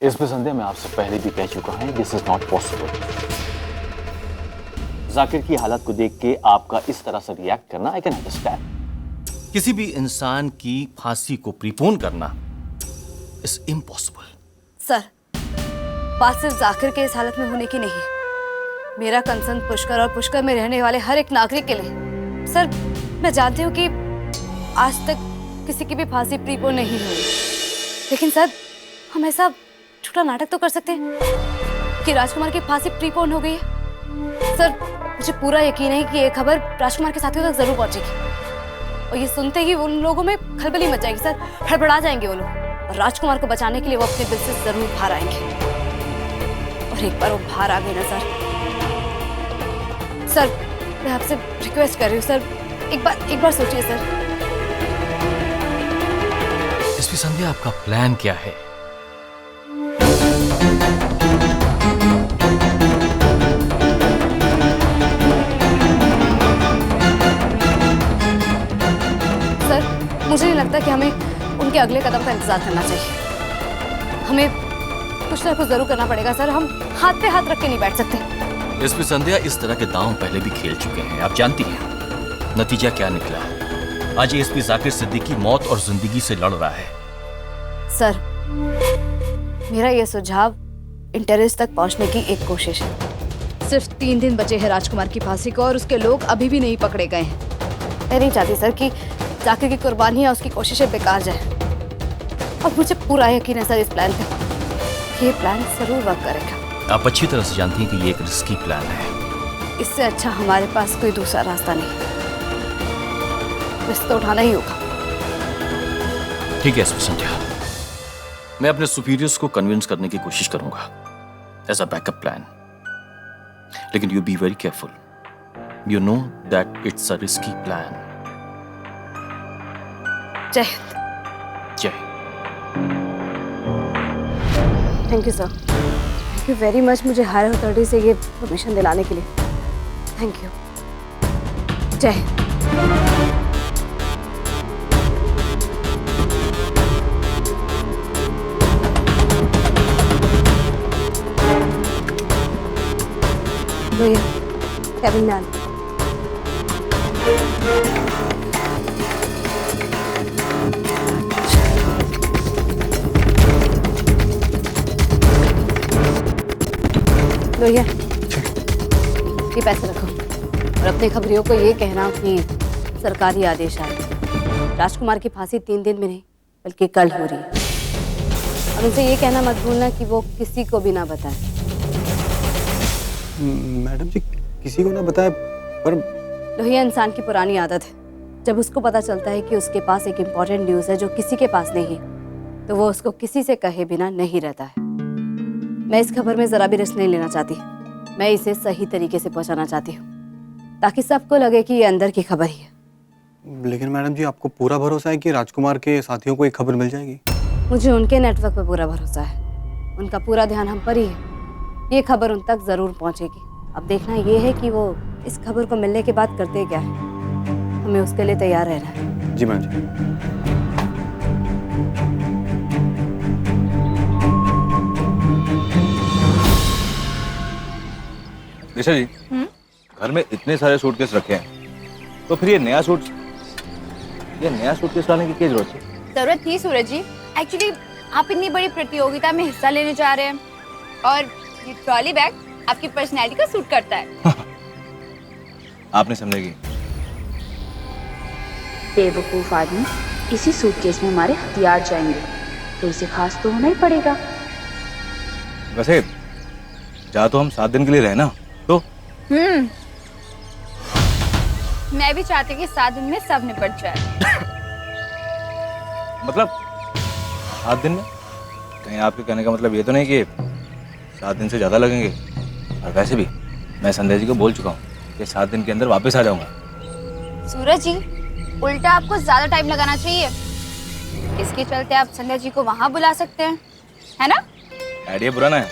इसमें संध्या मैं आपसे पहले भी कह चुका हूं, this is not possible. Zakir की हालत को देख के आपका इस तरह से रिएक्ट करना आई कैन अंडरस्टैंड। किसी भी इंसान की फांसी को प्रीपोन करना इज इम्पॉसिबल। सर, बात सिर्फ जाकिर के इस हालत में होने की नहीं है। मेरा कंसर्न पुष्कर और पुष्कर में रहने वाले हर एक नागरिक के लिए। सर, मैं जानती हूँ कि आज तक किसी की भी फांसी प्रीपोन नहीं हुई, लेकिन सर हम ऐसा छोटा नाटक तो कर सकते हैं कि राजकुमार की फांसी प्रीपोन हो गई है। सर, मुझे पूरा यकीन है कि ये खबर राजकुमार के साथियों तक जरूर पहुंचेगी और ये सुनते ही उन लोगों में खलबली मच जाएगी। सर, हड़बड़ा जाएंगे वो लोग और राजकुमार को बचाने के लिए वो अपने दिल से जरूर बाहर आएंगे। और एक बार वो बाहर आ गए ना सर, मैं आपसे रिक्वेस्ट कर रही हूँ सर, एक बार सोचिए सर। एसपी संध्या, आपका प्लान क्या है? सर, मुझे नहीं लगता कि हमें उनके अगले कदम का इंतजार करना चाहिए। हमें कुछ ना कुछ जरूर करना पड़ेगा सर। हम हाथ पे हाथ रख के नहीं बैठ सकते। एसपी संध्या इस तरह के दांव पहले भी खेल चुके हैं, आप जानती हैं नतीजा क्या निकला। आज एसपी जाकिर सिद्दीकी मौत और जिंदगी से लड़ रहा है। सर, मेरा ये सुझाव इंटरेस्ट तक पहुंचने की एक कोशिश है। सिर्फ 3 दिन बचे हैं राजकुमार की फांसी को और उसके लोग अभी भी नहीं पकड़े गए हैं। मैं नहीं चाहती सर कि जाकिर की कुर्बानी या उसकी कोशिशें बेकार जाए। और मुझे पूरा यकीन है सर इस प्लान पे, ये प्लान जरूर वर्क करेगा। आप अच्छी तरह से जानती हैं कि ये एक रिस्की प्लान है। इससे अच्छा हमारे पास कोई दूसरा रास्ता नहीं, रिस्क तो उठाना ही होगा। ठीक है एसपी संध्या, मैं अपने सुपीरियर्स को कन्विंस करने की कोशिश करूंगा एज अ बैकअप प्लान, लेकिन you be very careful. You know that it's a risky plan. जय हिंद। जय। Thank you sir, thank you very much मुझे हायर अथॉरिटी से ये परमिशन दिलाने के लिए। Thank you. जय हिंद। भैया, कैबिन में आना। भैया, ये पैसे रखो और अपने खबरियों को ये कहना कि सरकारी आदेश आए। राजकुमार की फांसी 3 दिन में नहीं बल्कि कल हो रही है। और उनसे ये कहना मत भूलना कि वो किसी को भी ना बताए। मैडम जी, किसी को ना बताए, पर लोहिया इंसान की पुरानी आदत है। जब उसको पता चलता है कि उसके पास एक इम्पोर्टेंट न्यूज़ है जो किसी के पास नहीं है, तो वो उसको किसी से कहे बिना नहीं रहता है। मैं इस खबर में जरा भी रिस्क नहीं लेना चाहती। मैं इसे सही तरीके से पहुंचाना चाहती हूँ ताकि सबको लगे कि ये अंदर की खबर ही है। लेकिन मैडम जी, आपको पूरा भरोसा है कि राजकुमार के साथियों को एक खबर मिल जाएगी? मुझे उनके नेटवर्क पर पूरा भरोसा है। उनका पूरा ध्यान हम पर ही है। ये खबर उन तक जरूर पहुंचेगी। अब देखना ये है कि वो इस खबर को मिलने के बाद करते क्या है। हमें उसके लिए तैयार रहना है। जी मैम जी। निशा जी, घर में इतने सारे सूटकेस रखे हैं, तो फिर ये नया सूटकेस लाने की क्या जरूरत है? जरूरत थी सूरज जी। एक्चुअली आप इतनी बड़ी प्रतियोगिता में हिस्सा लेने जा रहे हैं और ये ट्रॉली बैग आपकी पर्सनैलिटी का सूट करता है। आपने समझेगी। बेवकूफ आदमी, इसी सूटकेस में हमारे हथियार जाएंगे तो इसे खास तो होना ही पड़ेगा। वैसे जा तो हम 7 दिन के लिए रहे ना, तो मैं भी चाहती हूँ कि 7 दिन में सब निपट जाए। मतलब 7 दिन में? कहीं आपके कहने का मतलब ये तो नहीं कि 7 दिन से ज्यादा लगेंगे? और वैसे भी मैं संध्या जी को बोल चुका हूँ कि 7 दिन के अंदर वापस आ जाऊंगा। सूरज जी, उल्टा आपको ज्यादा टाइम लगाना चाहिए। इसके चलते आप संध्या जी को वहां बुला सकते हैं, है ना? आइडिया बुरा ना है,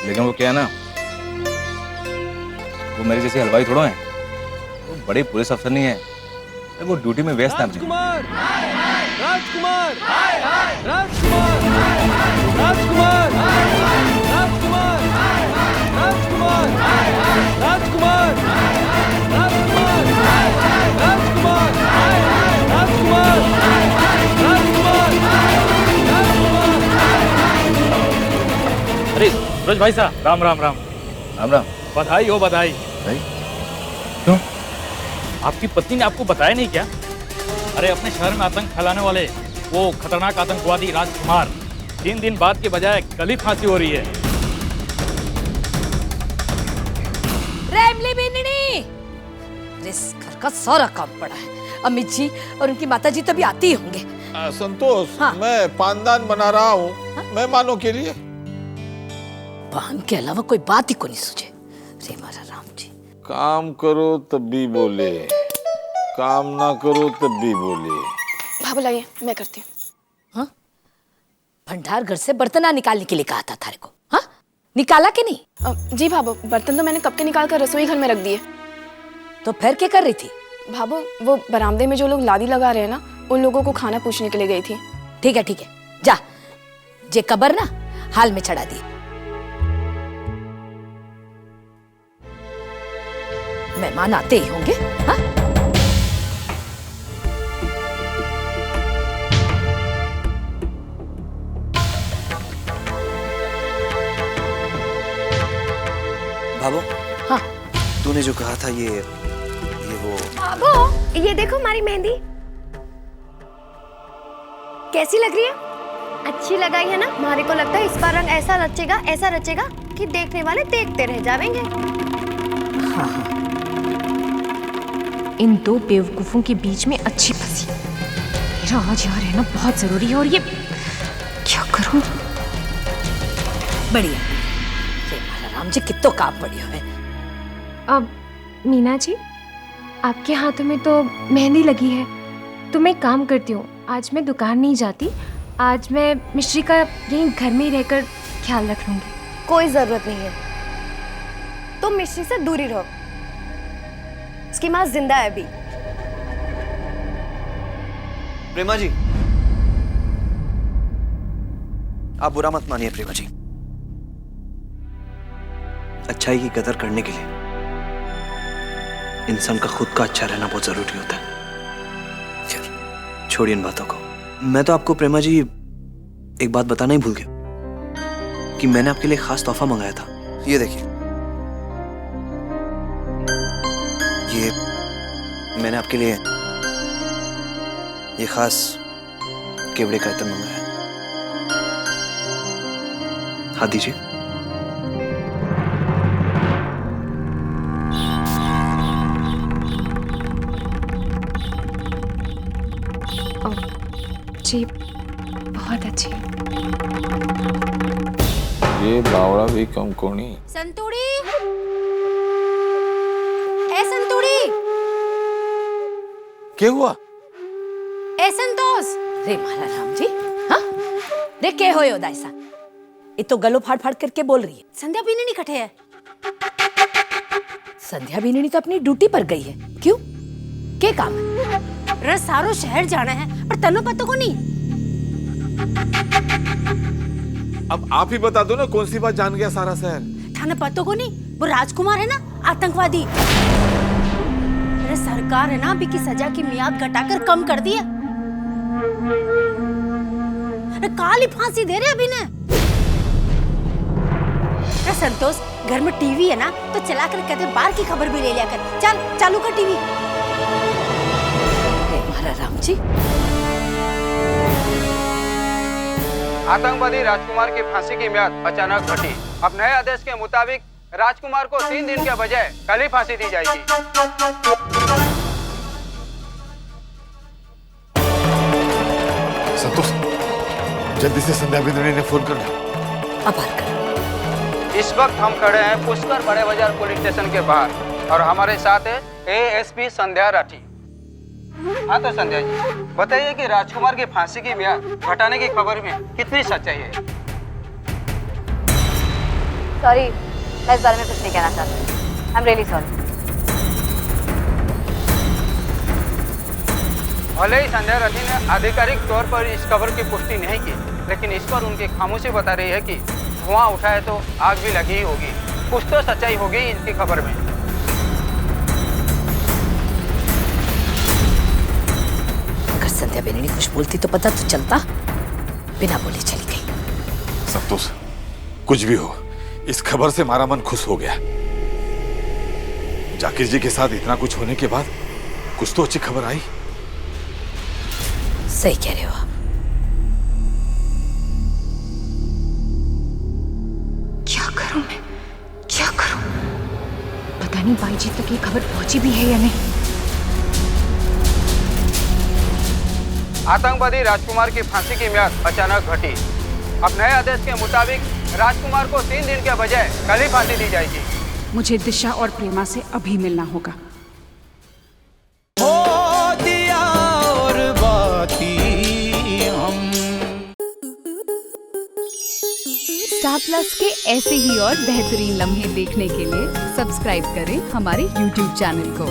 लेकिन वो क्या है ना, वो मेरे जैसे हलवाई थोड़ा है। वो बड़े पुलिस अफसर नहीं है, वो ड्यूटी में व्यस्त है। राजकुमार, राजकुमार, राजकुमार, अरे सूरज भाई साहब, राम राम राम। राम राम। बधाई हो बधाई। भाई क्यों? आपकी पत्नी ने आपको बताया नहीं क्या? अरे अपने शहर में आतंक फैलाने वाले वो खतरनाक आतंकवादी राजकुमार 3 दिन बाद के बजाय कल ही फांसी हो रही है। रेमली बिन्नी, इस घर का सारा काम पड़ा है। अमित जी और उनकी माताजी तो भी आती ही होंगे। संतोष, हाँ। मैं पानदान बना रहा हूँ मेहमानों के लिए। पान के अलावा कोई बात ही को नहीं सूझे। रे मारा राम जी। काम करो तब भी बोले, काम ना करो तब भी बोले। भाभी लाइए, मैं करती हूँ। हाँ? भंडार घर से बर्तन निकालने के लिए कहा था थारे को, हाँ? निकाला कि नहीं? जी भाभो, बर्तन तो मैंने कब के निकाल कर रसोई घर में रख दिए। तो फिर क्या कर रही थी? भाभो, वो बरामदे में जो लोग लादी लगा रहे हैं ना, उन लोगों को खाना पूछने के लिए गई थी। ठीक है, जा जे कबर ना हाल में चढ़ा दी। मेहमान आते ही होंगे, हाँ? भाभो, हाँ। तूने जो कहा था ये वो। बाबू, ये देखो हमारी मेहंदी कैसी लग रही है? अच्छी लगाई है ना? हमारे को लगता है इसका रंग ऐसा रचेगा कि देखने वाले देखते रह जाएंगे। हाँ। इन दो बेवकूफों के बीच में अच्छी फंसी। मेरा आज यहाँ रहना बहुत जरूरी है और ये क्या करूं? बढ़िया। राम जी कितो काम बढ़िया है। अब मीना जी, आपके हाथों में तो मेहंदी लगी है, तो मैं काम करती हूँ। आज मैं दुकान नहीं जाती, आज मैं मिश्री का यहीं घर में ही रहकर ख्याल रख लूंगी। कोई जरूरत नहीं है, तुम मिश्री से दूरी रहो। उसकी माँ जिंदा है अभी। प्रेमा जी, आप बुरा मत मानिए प्रेमा जी। अच्छाई की कदर करने के लिए इंसान का खुद का अच्छा रहना बहुत जरूरी होता है। छोड़िए इन बातों को। मैं तो आपको प्रेमा जी एक बात बताना ही भूल गया कि मैंने आपके लिए खास तोहफा मंगाया था। ये देखिए, ये मैंने आपके लिए ये खास केवड़े का इत्र मंगाया है। हाथ दीजिए। जी, बहुत अच्छी। ये बावड़ा भी कम कोनी। संतूड़ी, ए संतूड़ी, क्या हुआ? ए संतोष। रे मारा राम जी, हाँ? रे के होयो दाइसा? ये तो गलो फाड़ फाड़ करके बोल रही है। संध्या बीनी नहीं कटे है। संध्या बीनी तो अपनी ड्यूटी पर गई है। क्यों? क्या काम है? रे सारो शहर जाना है, पर तनो पता को नहीं। अब आप ही बता दो ना, कौन सी बात जान गया सारा शहर? थाने पता को नहीं, वो राजकुमार है ना, आतंकवादी। अरे सरकार है ना, अभी की सजा की मियाद घटाकर कम कर दी है। अरे काली फांसी दे रहे अभी ने। अरे संतोष, घर में टीवी है ना, तो चला कर कहते बाहर की खबर भी ले लिया कर। चल चालू कर टीवी। राम जी, आतंकवादी राजकुमार की फांसी की मियाद अचानक घटी। अब नए आदेश के मुताबिक राजकुमार को 3 दिन के बजाय कल ही फांसी दी जाएगी। संतोष, जल्दी से संध्या बिंद्री ने फोन कर दिया। आभार कर। इस वक्त हम खड़े हैं पुष्कर बड़े बाजार पुलिस स्टेशन के बाहर और हमारे साथ है एएसपी संध्या राठी। हाँ तो संध्या जी, बताइए कि राजकुमार की फांसी की मियाद घटाने की खबर में कितनी सच्चाई है? सॉरी, मैं इस बारे में कुछ नहीं कहना चाहती। I am really sorry. भले ही संध्या राठी ने आधिकारिक तौर पर इस खबर की पुष्टि नहीं की, लेकिन इस पर उनकी खामोशी बता रही है कि धुआं उठा है तो आग भी लगी ही होगी। कुछ तो सच्चाई होगी इनकी खबर में। अगर संध्या बेनी ने कुछ बोलती तो पता तो चलता। बिना बोले चली गई। संतोष, कुछ भी हो, इस खबर से हमारा मन खुश हो गया। जाकिर जी के साथ इतना कुछ होने के बाद कुछ तो अच्छी खबर आई। सही कह रहे हो आप। क्या करूं मैं, क्या करूं? पता नहीं बाई जी तक ये खबर पहुंची भी है या नहीं। आतंकवादी राजकुमार की फांसी की म्याद अचानक घटी। अब नए आदेश के मुताबिक राजकुमार को 3 दिन के बजाय कल ही फांसी दी जाएगी। मुझे दिशा और प्रेमा से अभी मिलना होगा। हो दिया और बाकी हम। स्टार प्लस के ऐसे ही और बेहतरीन लम्हे देखने के लिए सब्सक्राइब करें हमारे YouTube चैनल को।